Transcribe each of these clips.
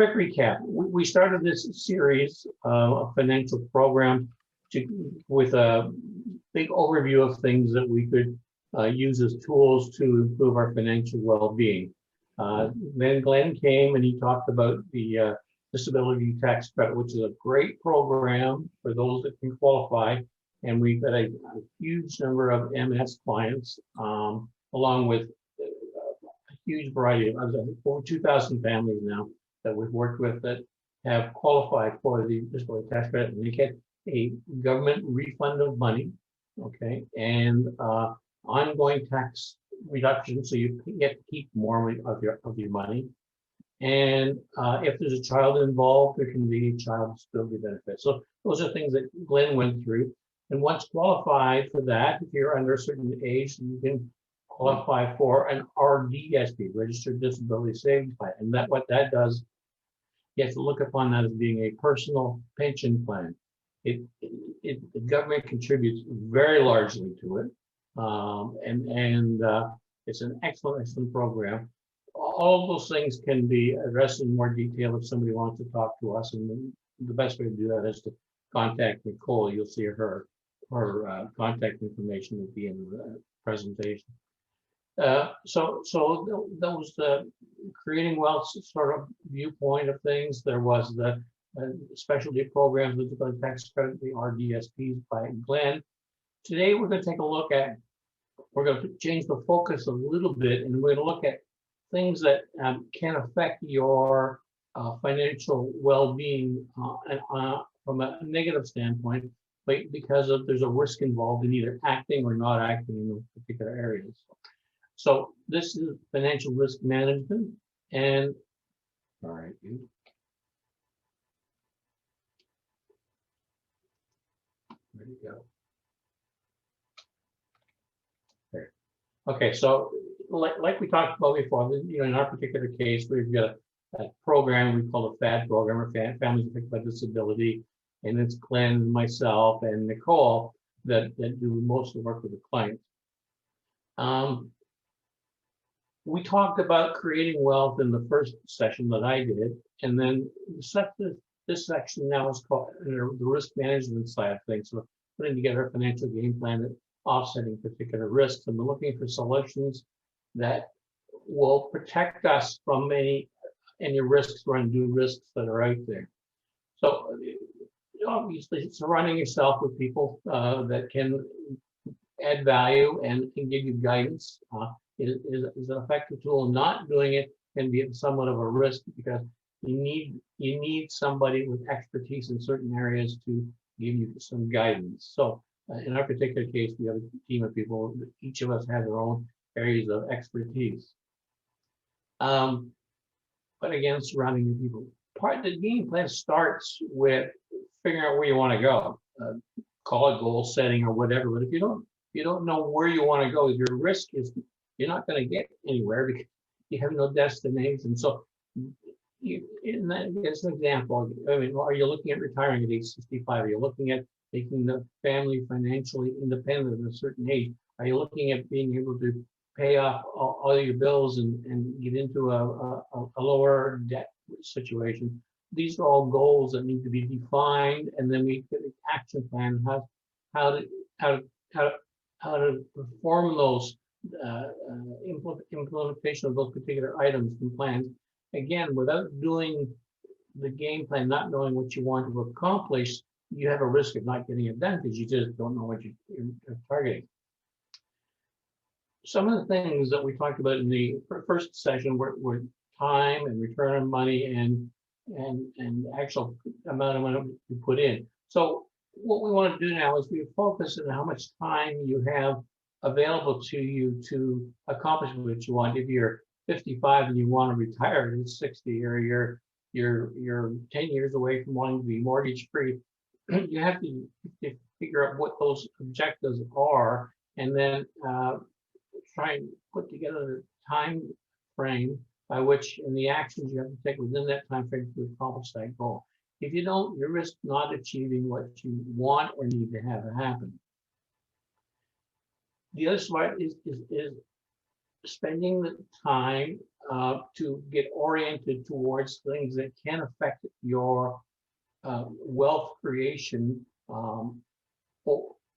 quick recap. We started this series of financial program with a big overview of things that we could use as tools to improve our financial well-being. Then Glenn came and he talked about the disability tax credit, which is a great program for those that can qualify. And we've got a huge number of MS clients, along with a huge variety of over 2,000 families now that we've worked with that have qualified for the disability tax credit, and they get a government refund of money, okay, and ongoing tax reduction, so you get to keep more of your money. And if there's a child involved, there can be child disability benefits. So those are things that Glenn went through. And once qualified for that, if you're under a certain age, you can qualify for an RDSP, Registered Disability Savings Plan. And what that does, you have to look upon that as being a personal pension plan. The government contributes very largely to it, and it's an excellent program. All of those things can be addressed in more detail if somebody wants to talk to us, and the best way to do that is to contact Nicole. You'll see her contact information at the end of the presentation. So that was the creating wealth sort of viewpoint of things. There was the specialty programs with the tax credit, the RDSPs by Glenn. Today we're going to take a look at, we're going to change the focus a little bit, and we're going to look at things that can affect your financial well-being from a negative standpoint, but because there's a risk involved in either acting or not acting in those particular areas. So this is financial risk management, and all right, where'd it go? There. Okay, so like we talked about before, in our particular case, we've got a program we call a FAD program, or Families Affected by Disability, and it's Glenn, myself, and Nicole that do most of the work with the clients. We talked about creating wealth in the first session that I did, and then this section now is called the risk management side of things. So putting together a financial game plan that offsetting particular risks, and we're looking for solutions that will protect us from any risks or undue risks that are out there. So obviously surrounding yourself with people that can add value and can give you guidance is an effective tool. Not doing it can be somewhat of a risk, because you need somebody with expertise in certain areas to give you some guidance. So in our particular case, we have a team of people. Each of us has our own areas of expertise. But again, surrounding your people. Part of the game plan starts with figuring out where you want to go. Call it goal setting or whatever. But if you don't know where you want to go, your risk is you're not going to get anywhere because you have no destination. So, as an example, I mean, are you looking at retiring at age 65? Are you looking at making the family financially independent at a certain age? Are you looking at being able to pay off all your bills and get into a lower debt situation? These are all goals that need to be defined, and then we get an action plan how to perform those implementation of those particular items and plans. Again, without doing the game plan, not knowing what you want to accomplish, you have a risk of not getting it done because you just don't know what you're targeting. Some of the things that we talked about in the first session were time and return on money and actual amount of money you put in. So what we want to do now is we focus on how much time you have available to you to accomplish what you want. If you're 55 and you want to retire at 60, or you're 10 years away from wanting to be mortgage free, you have to figure out what those objectives are, and then try and put together a time frame by which, and the actions you have to take within that time frame to accomplish that goal. If you don't, you risk not achieving what you want or need to have happen. The other part is spending the time to get oriented towards things that can affect your wealth creation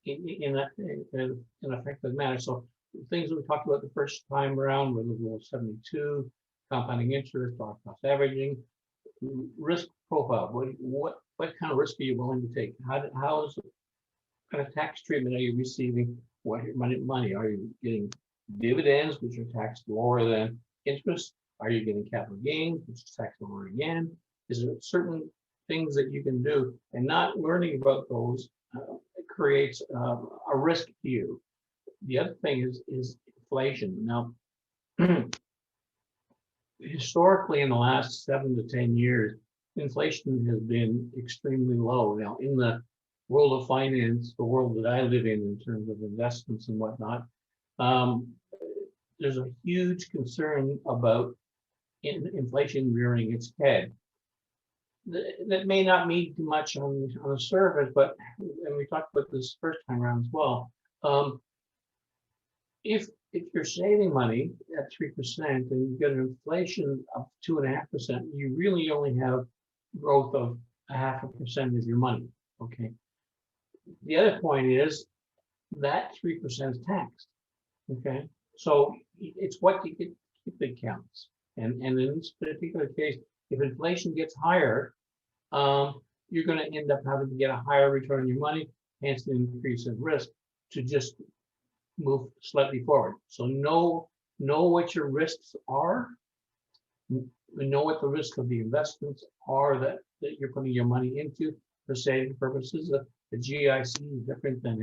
in an effective manner. So things that we talked about the first time around were the rule of 72, compounding interest, dollar cost averaging, risk profile. What kind of risk are you willing to take? How is kind of tax treatment are you receiving? What money are you getting? Dividends, which are taxed lower than interest? Are you getting capital gains, which is taxed lower again? Is there certain things that you can do? And not learning about those creates a risk to you. The other thing is inflation. Now, historically, in the last 7 to 10 years, inflation has been extremely low. Now, in the world of finance, the world that I live in terms of investments and whatnot, there's a huge concern about inflation rearing its head. That may not mean too much on the surface, but, and we talked about this first time around as well, if you're saving money at 3% and you get an inflation of 2.5%, you really only have growth of 0.5% of your money. Okay. The other point is that 3% is taxed. Okay. So it's what you get that counts. And in this particular case, if inflation gets higher, you're going to end up having to get a higher return on your money, hence the increase in risk to just move slightly forward. So know what your risks are, know what the risks of the investments are that you're putting your money into for saving purposes. The GIC is different than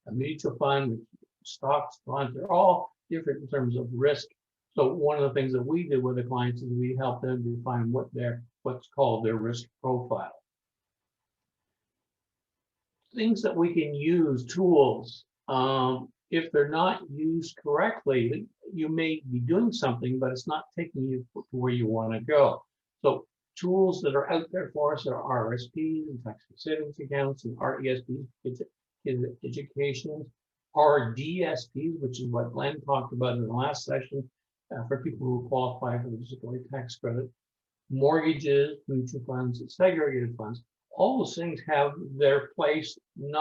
a mutual fund, stocks, bonds, they're all different in terms of risk. So one of the things that we do with the clients is we help them define what's called their risk profile. Things that we can use, tools, if they're not used correctly, you may be doing something, but it's not taking you to where you want to go. So tools that are out there for us are RSPs and tax savings accounts and RESPs, education, RDSPs, which is what Glenn talked about in the last session, for people who qualify for the disability tax credit, mortgages, mutual funds, segregated funds. All those things have their place, and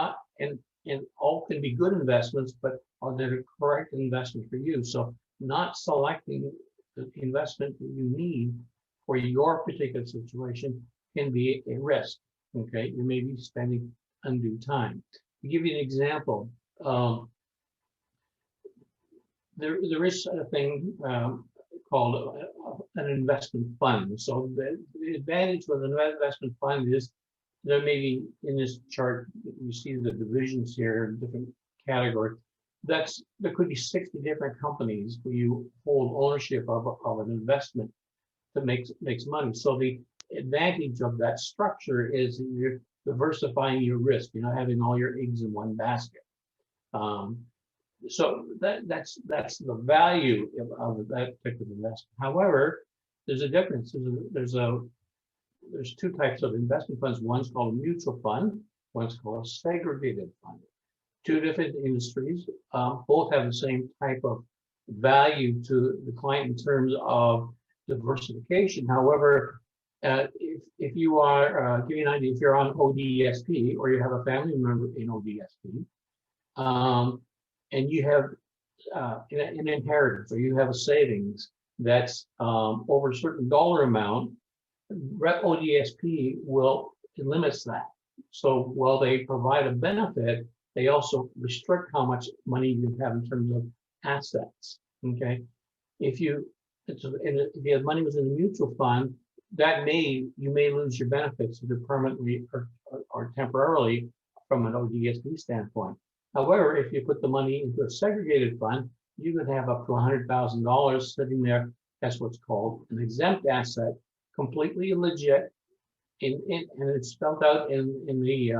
all can be good investments, but are they the correct investment for you? So not selecting the investment that you need for your particular situation can be a risk. Okay, you may be spending undue time. To give you an example, there is a thing called an investment fund. So the advantage with an investment fund is there may be, in this chart, you see the divisions here in different categories. There could be 60 different companies where you hold ownership of an investment that makes money. So the advantage of that structure is that you're diversifying your risk. You're not having all your eggs in one basket. So that's the value of that particular investment. However, there's a difference. There's two types of investment funds. One's called a mutual fund. One's called a segregated fund. Two different industries. Both have the same type of value to the client in terms of diversification. However, if you are, give you an idea, if you're on ODSP or you have a family member in ODSP, and you have an inheritance or you have a savings that's over a certain dollar amount, ODSP limits that. So while they provide a benefit, they also restrict how much money you have in terms of assets. Okay, if your money was in a mutual fund, you may lose your benefits either permanently or temporarily from an ODSP standpoint. However, if you put the money into a segregated fund, you could have up to $100,000 sitting there. That's what's called an exempt asset, completely legit, and it's spelled out in the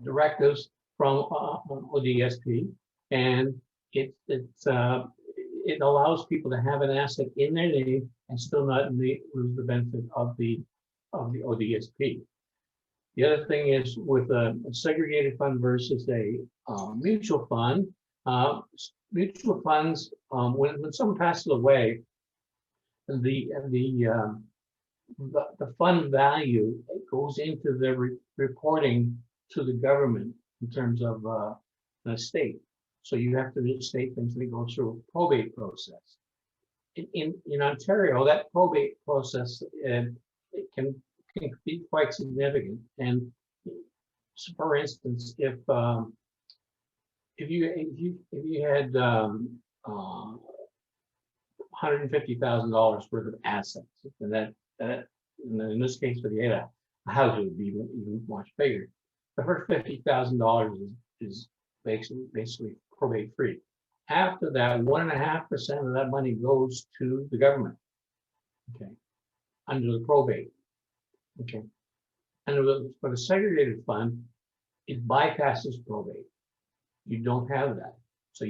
directives from ODSP, and it allows people to have an asset in their name and still not lose the benefit of the ODSP. The other thing is with a segregated fund versus a mutual fund, Uh, Mutual funds, when someone passes away, the fund value goes into the reporting to the government in terms of an estate. So you have to state things that go through a probate process. In Ontario, that probate process it can be quite significant. And so for instance, if you had $150,000 worth of assets, and that in this case, if you had a house, it would be even much bigger. The first $50,000 is basically probate free. After that, 1.5% of that money goes to the government. Okay, under the probate. Okay, and for the segregated fund, it bypasses probate. You don't have that. So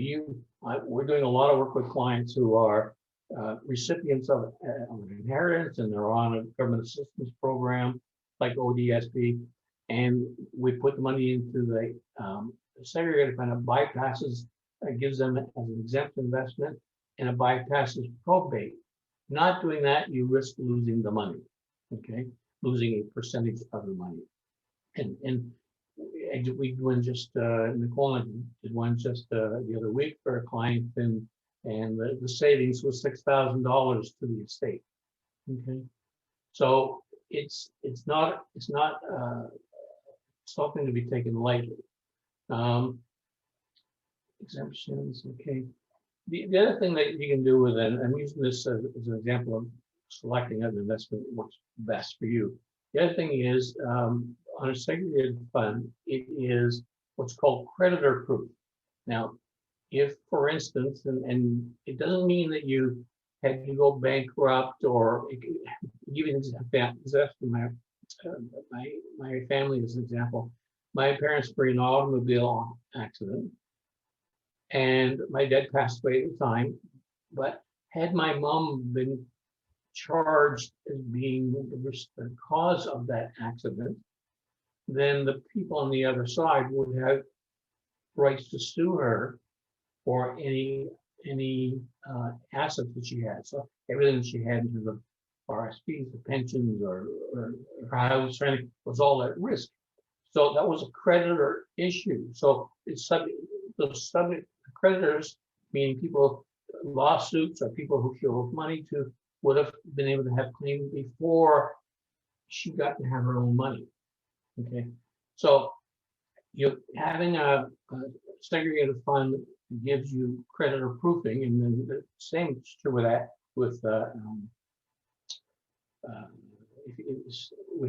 we're doing a lot of work with clients who are recipients of an inheritance, and they're on a government assistance program like ODSP, and we put the money into the segregated fund. It bypasses, gives them as an exempt investment, and it bypasses probate. Not doing that, you risk losing the money. Okay, losing a percentage of the money, and we went just Nicole did one just the other week for a client, and the savings was $6,000 to the estate. Okay, so it's not something to be taken lightly. Exemptions. Okay, the other thing that you can do with it, I'm using this as an example of selecting an investment that works best for you. The other thing is on a segregated fund, it is what's called creditor proof. Now, if, for instance, and it doesn't mean that you had to go bankrupt, or even my family as an example. My parents were in an automobile accident, and my dad passed away at the time. But had my mom been charged as being the cause of that accident, then the people on the other side would have rights to sue her for any assets that she had. So everything that she had in terms of RSPs, the pensions, or her house, or anything, was all at risk. So that was a creditor issue. So it's subject creditors, meaning people, lawsuits, or people who she owed money to, would have been able to have claims before she got to have her own money. Okay, so having a segregated fund gives you creditor proofing, and then the same is true with that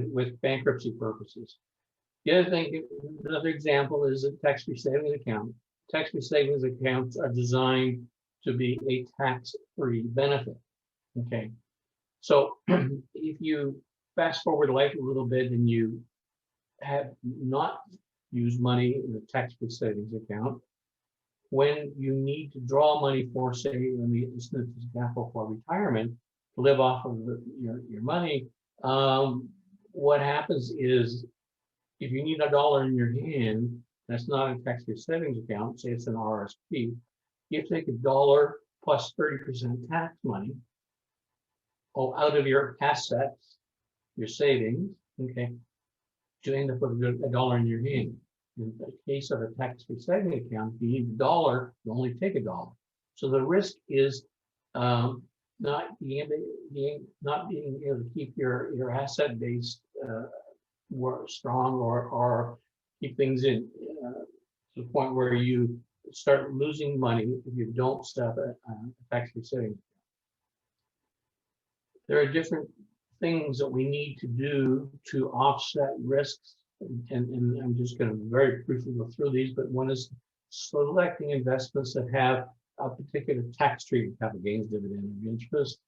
with bankruptcy purposes. The other thing, another example, is a tax-free savings account. Tax-free savings accounts are designed to be a tax-free benefit. Okay, so if you fast forward life a little bit and you have not used money in a tax-free savings account, when you need to draw money for, say, in the instance example for retirement, to live off of your money, what happens is, if you need $1 in your hand, that's not a tax-free savings account, say it's an RSP, you take $1 plus 30% tax money out of your assets, your savings, okay, to end up with $1 in your hand. In the case of a tax-free savings account, if you need $1, you only take $1. So the risk is not being able to keep your asset base strong, or keep things in to the point where you start losing money if you don't set up a tax-free savings. There are different things that we need to do to offset risks, and I'm just going to very briefly go through these, but one is selecting investments that have a particular tax treatment, capital gains, dividend, or interest,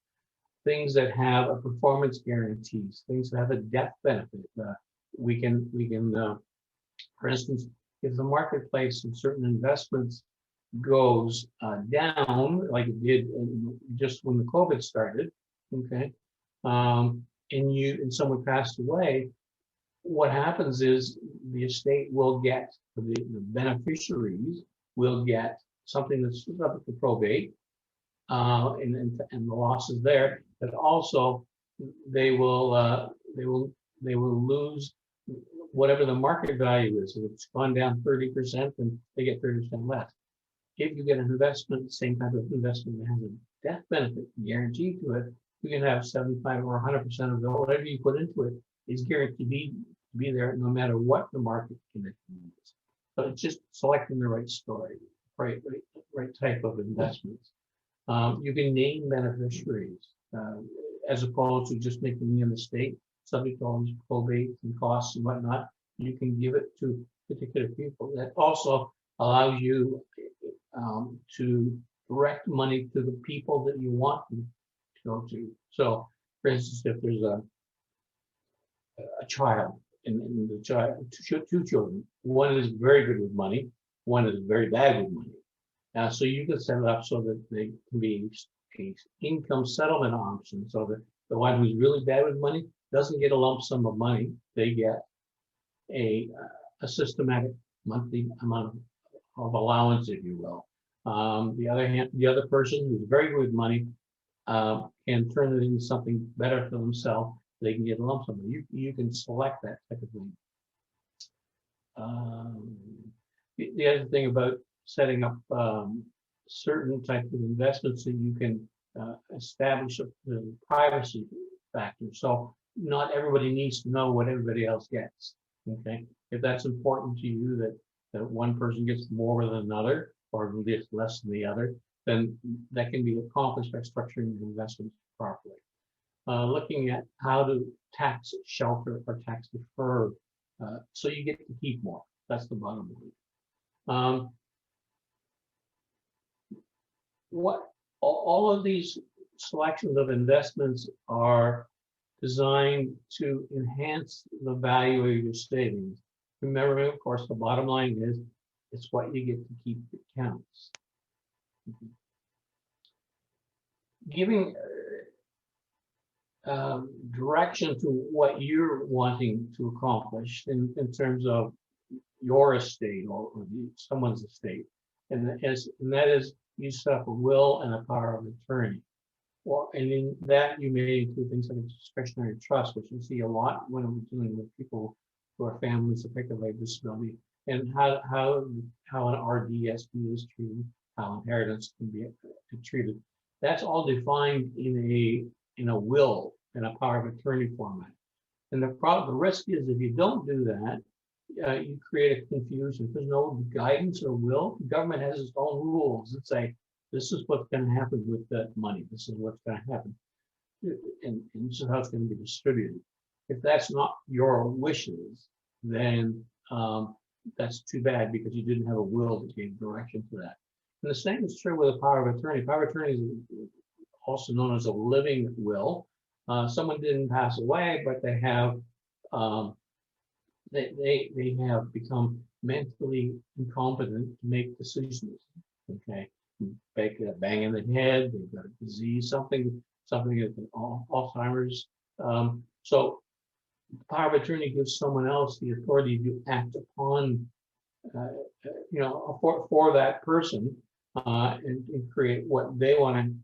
things that have a performance guarantees, things that have a death benefit. We can, for instance, if the marketplace in certain investments goes down, like it did just when the COVID started, okay, and someone passed away, what happens is the estate will get, the beneficiaries will get something that's subject to probate, and the loss is there, but also they will lose whatever the market value is. If it's gone down 30%, then they get 30% less. If you get an investment, same type of investment that has a death benefit guaranteed to it, you can have 75 or 100% of whatever you put into it is guaranteed to be there no matter what the market condition is. So it's just selecting the right story, right type of investments. You can name beneficiaries as opposed to just making the estate subject to all these probate and costs and whatnot. You can give it to particular people. That also allows you to direct money to the people that you want to go to. So, for instance, if there's a child and the child, two children, one is very good with money, one is very bad with money. So you can set it up so that they can be an income settlement option, so that the one who's really bad with money doesn't get a lump sum of money. They get a systematic monthly amount of allowance, if you will. The other person who's very good with money can turn it into something better for themselves. They can get a lump sum. You can select that type of thing. The other thing about setting up certain types of investments that you can establish the privacy factor. So not everybody needs to know what everybody else gets. Okay, if that's important to you, that one person gets more than another or gets less than the other, then that can be accomplished by structuring your investments properly. Looking at how to tax shelter or tax defer, so you get to keep more. That's the bottom line. All of these selections of investments are designed to enhance the value of your savings. Remember, of course, the bottom line is it's what you get to keep that counts. Giving direction to what you're wanting to accomplish in terms of your estate or someone's estate, and that is you set up a will and a power of attorney. And in that you may include things like a discretionary trust, which you see a lot when we're dealing with people who are families affected by disability, and how an RDSP is treated, how inheritance can be treated. That's all defined in a will and a power of attorney format. And the risk is if you don't do that, you create a confusion. If there's no guidance or will, the government has its own rules that say this is what's going to happen with that money. This is what's going to happen, and this is how it's going to be distributed. If that's not your wishes, then that's too bad because you didn't have a will that gave direction to that. And the same is true with a power of attorney. Power of attorney is also known as a living will. Someone didn't pass away, but they have they have become mentally incompetent to make decisions. Okay, bang in the head, they've got a disease, something like Alzheimer's. So power of attorney gives someone else the authority to act upon, for that person, and create what they want to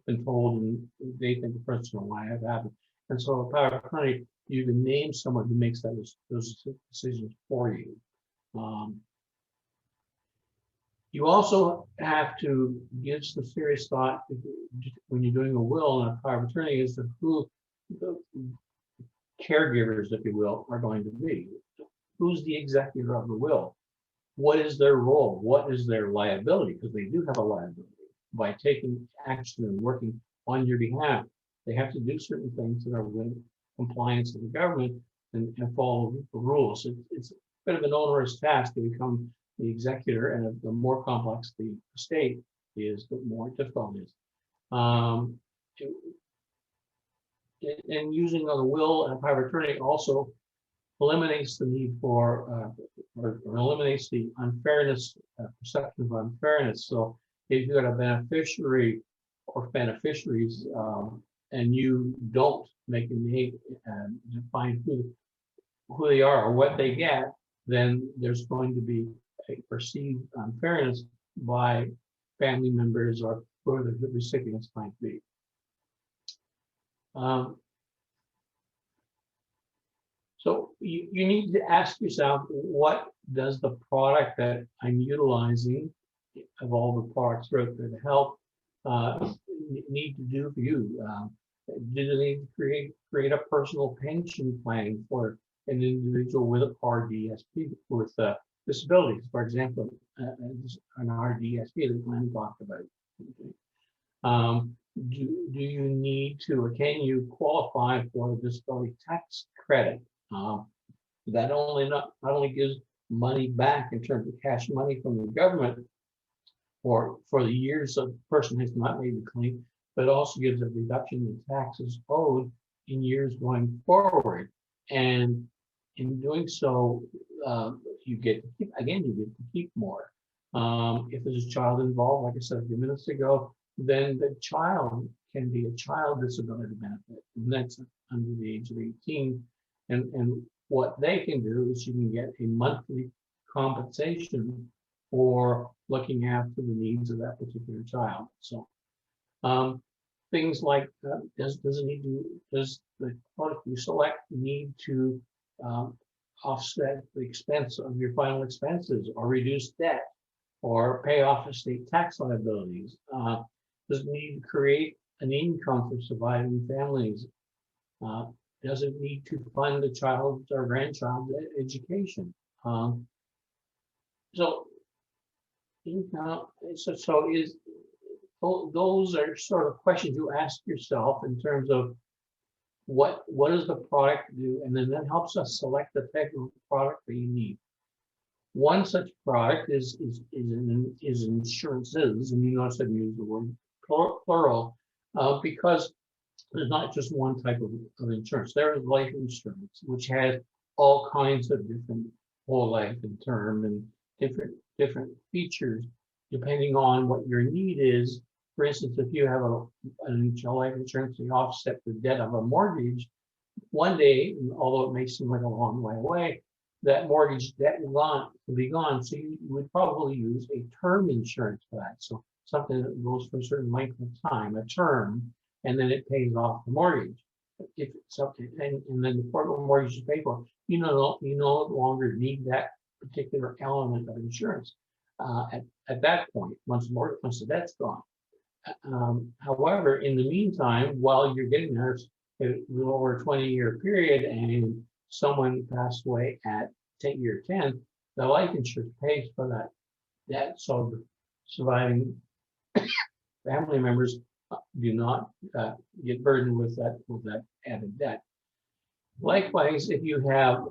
been told and they think the person will have happened. And so a power of attorney, you can name someone who makes those decisions for you. You also have to give some serious thought when you're doing a will and a power of attorney as to who the caregivers, if you will, are going to be. Who's the executor of the will? What is their role? What is their liability? Because they do have a liability. By taking action and working on your behalf, they have to do certain things that are within compliance with the government and follow the rules. It's a bit of an onerous task to become the executor, and the more complex the estate is, the more difficult it is. And using the will and a power of attorney also eliminates the need for, or eliminates the unfairness, perception of unfairness. So if you've got a beneficiary or beneficiaries, and you don't make a name and define who they are or what they get, then there's going to be a perceived unfairness by family members or whoever the recipients might be. So you need to ask yourself, what does the product that I'm utilizing of all the products throughout the health need to do for you? Do they need to create a personal pension plan for an individual with RDSP, with disabilities, for example, an RDSP that Glenn talked about? Okay. Do you need to, or can you qualify for a disability tax credit? That not only gives money back in terms of cash money from the government for the years a person has not made the claim, but also gives a reduction in taxes owed in years going forward. And in doing so, you get to keep more. If there's a child involved, like I said a few minutes ago, then the child can be a child disability benefit, and that's under the age of 18. And what they can do is you can get a monthly compensation for looking after the needs of that particular child. So things like does the product you select need to offset the expense of your final expenses, or reduce debt, or pay off estate tax liabilities? Does it need to create an income for surviving families? Does it need to fund a child's or grandchild's education? Those are sort of questions you ask yourself in terms of what does the product do, and then that helps us select the type of product that you need. One such product is insurances, and you notice I've used the word plural because there's not just one type of insurance. There is life insurance, which has all kinds of different whole life and term and different features depending on what your need is. For instance, if you have an life insurance to offset the debt of a mortgage, one day, although it may seem like a long way away, that mortgage debt will be gone. So you would probably use a term insurance for that. So something that goes for a certain length of time, a term, and then it pays off the mortgage. If something, and then the mortgage is paid for, you no longer need that particular element of insurance at that point once the debt's gone. However, in the meantime, while you're getting there, a little over a 20-year period, and someone passed away at year 10, the life insurance pays for that debt. So the surviving family members do not get burdened with that added debt. Likewise, if you have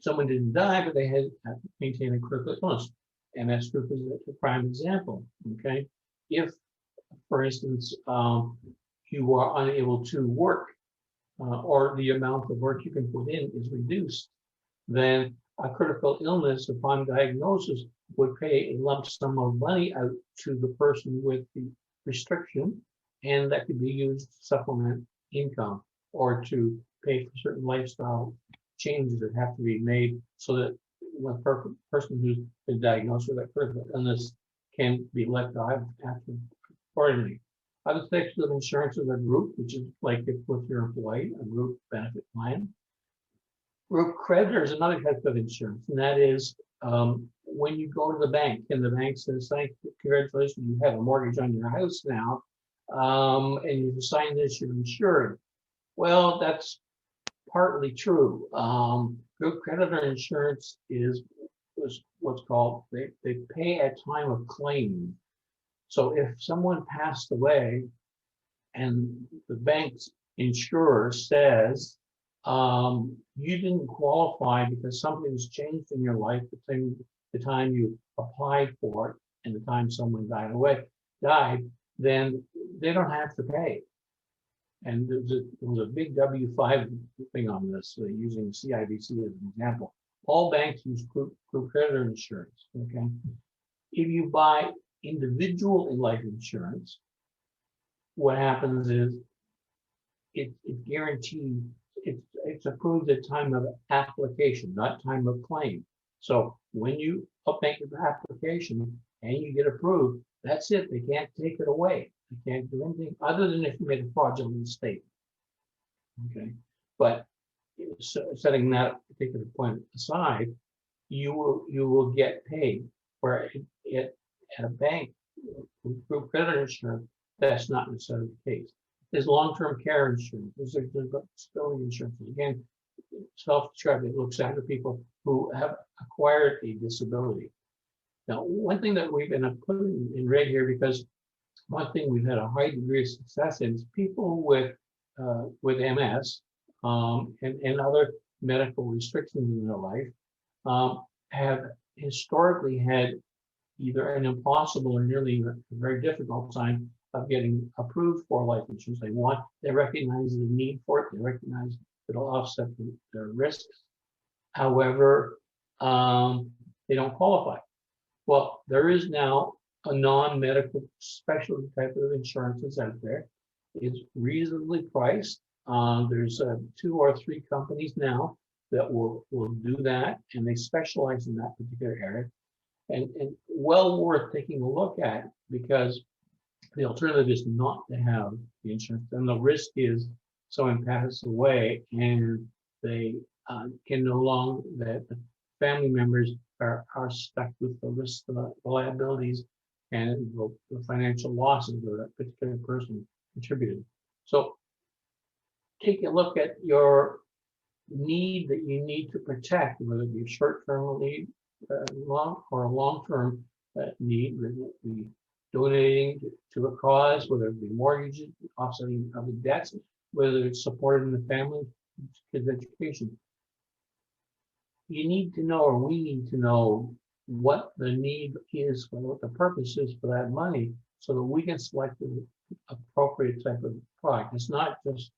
someone didn't die, but they had maintained a critical illness, MS group is a prime example. Okay, if, for instance, you are unable to work, or the amount of work you can put in is reduced, then a critical illness upon diagnosis would pay a lump sum of money out to the person with the restriction, and that could be used to supplement income or to pay for certain lifestyle changes that have to be made so that one person who's been diagnosed with that critical illness can be let die after accordingly. Other types of insurance is a group, which is like if with your employee, a group benefit plan. Group creditor is another type of insurance, and that is when you go to the bank and the bank says, "Thank you, congratulations, you have a mortgage on your house now, and you've signed this, you're insured." Well, that's partly true. Group creditor insurance is what's called, they pay at time of claim. So if someone passed away and the bank's insurer says, you didn't qualify because something's changed in your life between the time you applied for it and the time someone died, then they don't have to pay. And there was a big W5 thing on this, using CIBC as an example. All banks use group creditor insurance. Okay, if you buy individual life insurance, what happens is it's guaranteed. It's approved at time of application, not time of claim. So when you make your application, and you get approved, that's it. They can't take it away. They can't do anything other than if you made a fraudulent statement. Okay, but setting that particular point aside, you will get paid. Where at a bank, group credit insurance, that's not necessarily the case. There's long-term care insurance. There's disability insurance. Again, self-described. It looks after people who have acquired a disability. Now, one thing that we've been putting in red here, because one thing we've had a high degree of success in is people with MS and other medical restrictions in their life have historically had either an impossible or nearly a very difficult time of getting approved for life insurance. They recognize the need for it. They recognize it'll offset their risks. However, they don't qualify. Well, there is now a non-medical specialty type of insurance that's out there. It's reasonably priced. There's 2 or 3 companies now that will do that, and they specialize in that particular area, and well worth taking a look at, because the alternative is not to have the insurance, and the risk is someone passes away and they can no longer, that the family members are stuck with the risk, the liabilities, and the financial losses that that particular person contributed. So take a look at your need that you need to protect, whether it be short-term need, long-term need, whether it be donating to a cause, whether it be mortgages, offsetting of the debts, whether it's supporting the family, kids' education. You need to know, or we need to know, what the need is, what the purpose is for that money, so that we can select the appropriate type of product. It's not just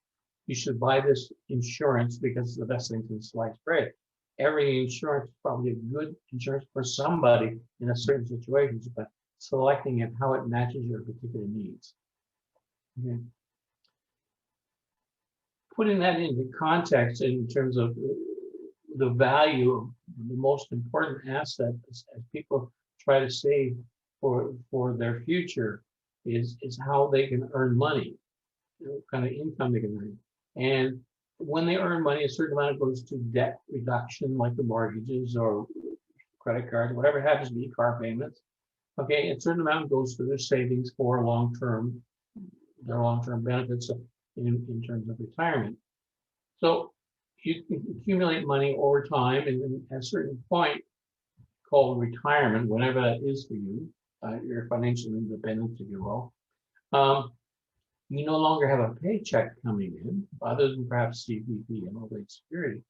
you should buy this insurance because it's the best thing since sliced bread. Every insurance is probably a good insurance for somebody in a certain situation, but selecting it how it matches your particular needs. Okay. Putting that into context in terms of the value of the most important asset as people try to save for their future is how they can earn money, what kind of income they can earn. And when they earn money, a certain amount goes to debt reduction, like the mortgages or credit cards, whatever it happens to be, car payments. Okay, a certain amount goes to their savings for their long-term benefits in terms of retirement. So you can accumulate money over time, and at a certain point called retirement, whenever that is for you, your financial independence, if you will, you no longer have a paycheck coming in, other than perhaps CPP and old age security.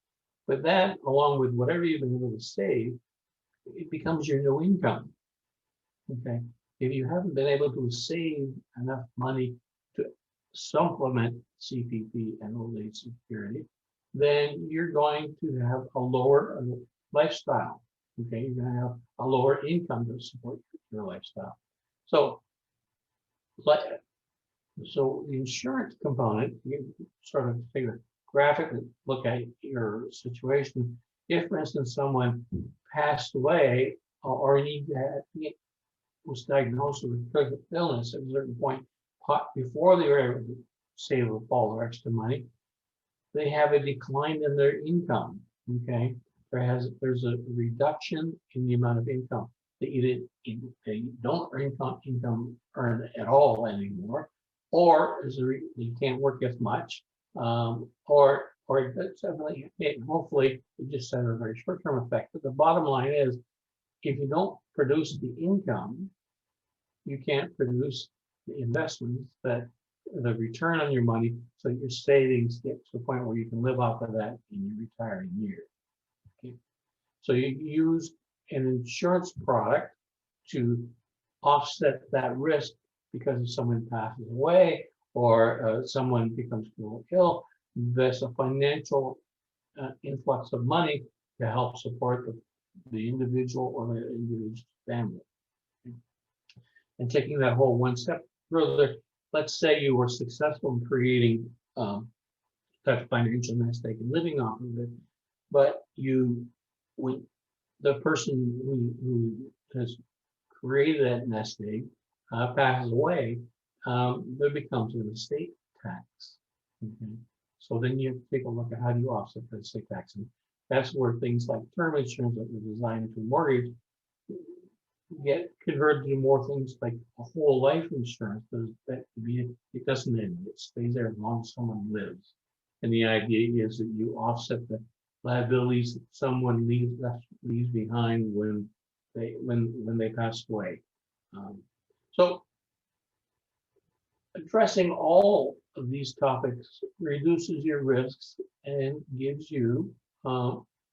But that, along with whatever you've been able to save, it becomes your new income. Okay, if you haven't been able to save enough money to supplement CPP and old age security, then you're going to have a lower lifestyle. Okay, you're going to have a lower income to support your lifestyle. So the insurance component, you sort of take a graphic and look at your situation. If, for instance, someone passed away or was diagnosed with critical illness at a certain point, before they were able to save all their extra money, they have a decline in their income. Okay, there's a reduction in the amount of income that they don't earn income earned at all anymore, or you can't work as much, or hopefully it just has a very short-term effect. But the bottom line is, if you don't produce the income, you can't produce the investments, that the return on your money, so your savings get to the point where you can live off of that in your retiring years. Okay. So you use an insurance product to offset that risk, because if someone passes away or someone becomes ill, there's a financial influx of money to help support the individual or the individual's family. Okay. And taking that whole one step further, let's say you were successful in creating that financial nest egg and living off of it, but when the person who has created that nest egg passes away, there becomes an estate tax. Okay. So then you take a look at how do you offset the estate tax, and that's where things like term insurance that were designed to mortgage get converted to more things like a whole life insurance, because it doesn't end, it stays there as long as someone lives. And the idea is that you offset the liabilities that someone leaves behind when they pass away. So addressing all of these topics reduces your risks and gives you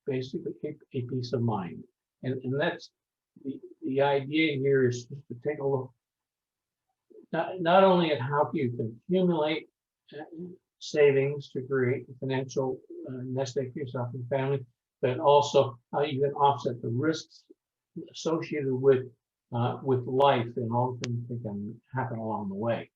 basically a peace of mind. And that's the idea here is just to take a look not only at how you can accumulate savings to create a financial nest egg for yourself and family, but also how you can offset the risks associated with life and all the things that can happen along the way.